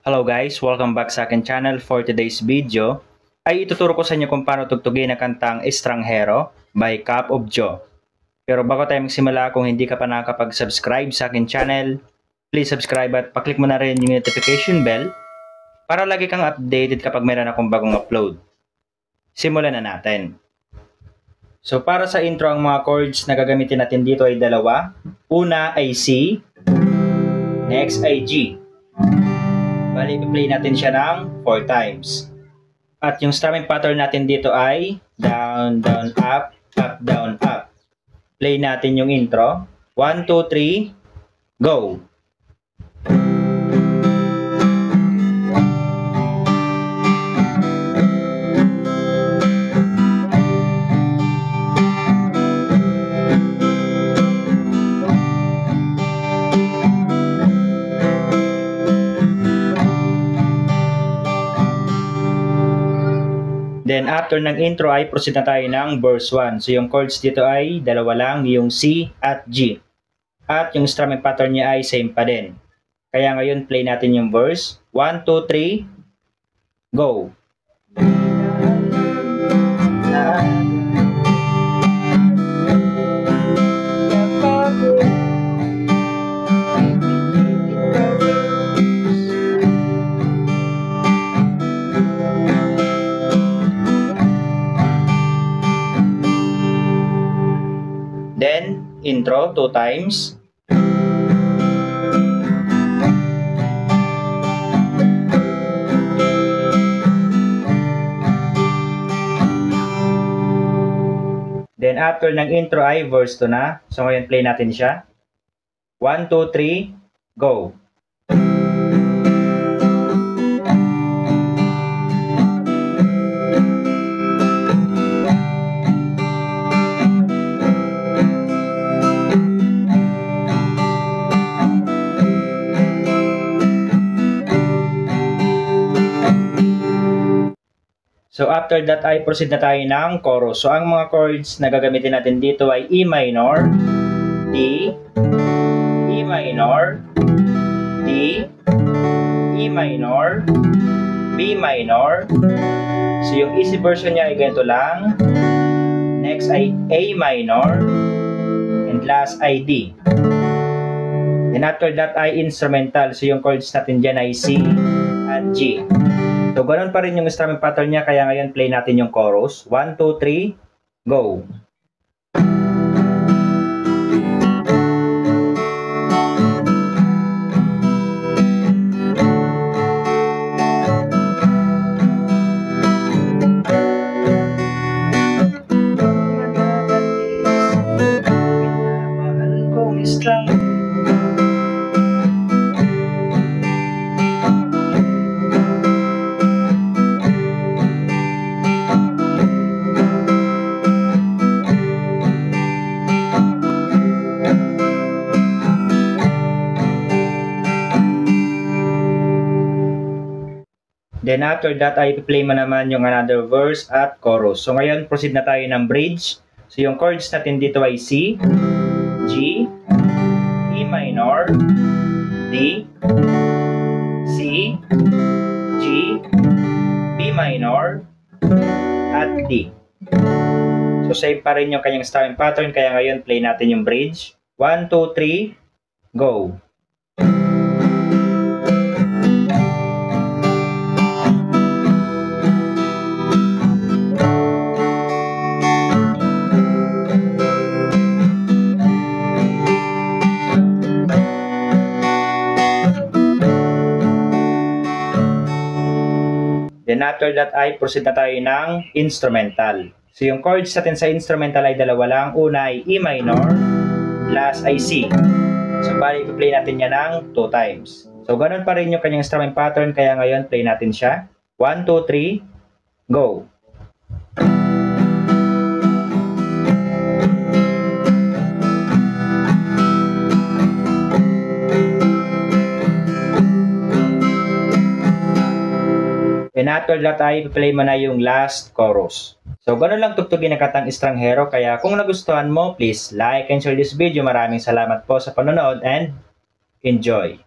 Hello guys, welcome back sa akin channel. For today's video ay ituturo ko sa inyo kung paano tugtugin ang kantang Estranghero by Cup of Joe. Pero bago tayo magsimula, kung hindi ka pa nakakapag-subscribe sa akin channel, please subscribe at paklik mo na rin yung notification bell para lagi kang updated kapag mayroon akong bagong upload. Simulan na natin. So para sa intro, ang mga chords na gagamitin natin dito ay dalawa. Una ay C, next ay G. Bali, i-play natin siya ng 4 times. At yung strumming pattern natin dito ay down, down, up, up, down, up. Play natin yung intro. 1, 2, 3, go! Then after ng intro ay proceed na tayo ng verse 1. So yung chords dito ay dalawa lang, yung C at G. At yung strumming pattern niya ay same pa din. Kaya ngayon play natin yung verse. 1, 2, 3, go! Then, intro 2 times. Then, after ng intro ay verse 2 na. So, ngayon play natin siya. 1, 2, 3, go! So after that ay proceed na tayo ng chorus. So ang mga chords na gagamitin natin dito ay E minor, D, E minor, D, E minor, B minor. So yung easy version niya ay ganito lang. Next ay A minor, and last ay D. Then after that ay instrumental. So yung chords natin dyan ay C at G. So, ganun pa rin yung strumming pattern niya, kaya ngayon play natin yung chorus. 1, 2, 3, go! Minamahal kong Estranghero. Then after that ay play mo naman yung another verse at chorus. So ngayon proceed na tayo ng bridge. So yung chords natin dito ay C, G, E minor, D, C, G, B minor, at D. So same pa rin yung kanyang strumming pattern, kaya ngayon play natin yung bridge. 1, 2, 3, go! Then after that ay proceed na tayo ng instrumental. So yung chords natin sa instrumental ay dalawa lang. Una ay E minor, last ay C. So bali i-play natin yan ng 2 times. So ganun pa rin yung kanyang strumming pattern, kaya ngayon play natin siya. 1, 2, 3, go! And after that ay play mo na yung last chorus. So ganun lang tugtugin ang kantang Estranghero. Kaya kung nagustuhan mo, please like and share this video. Maraming salamat po sa panonood and enjoy!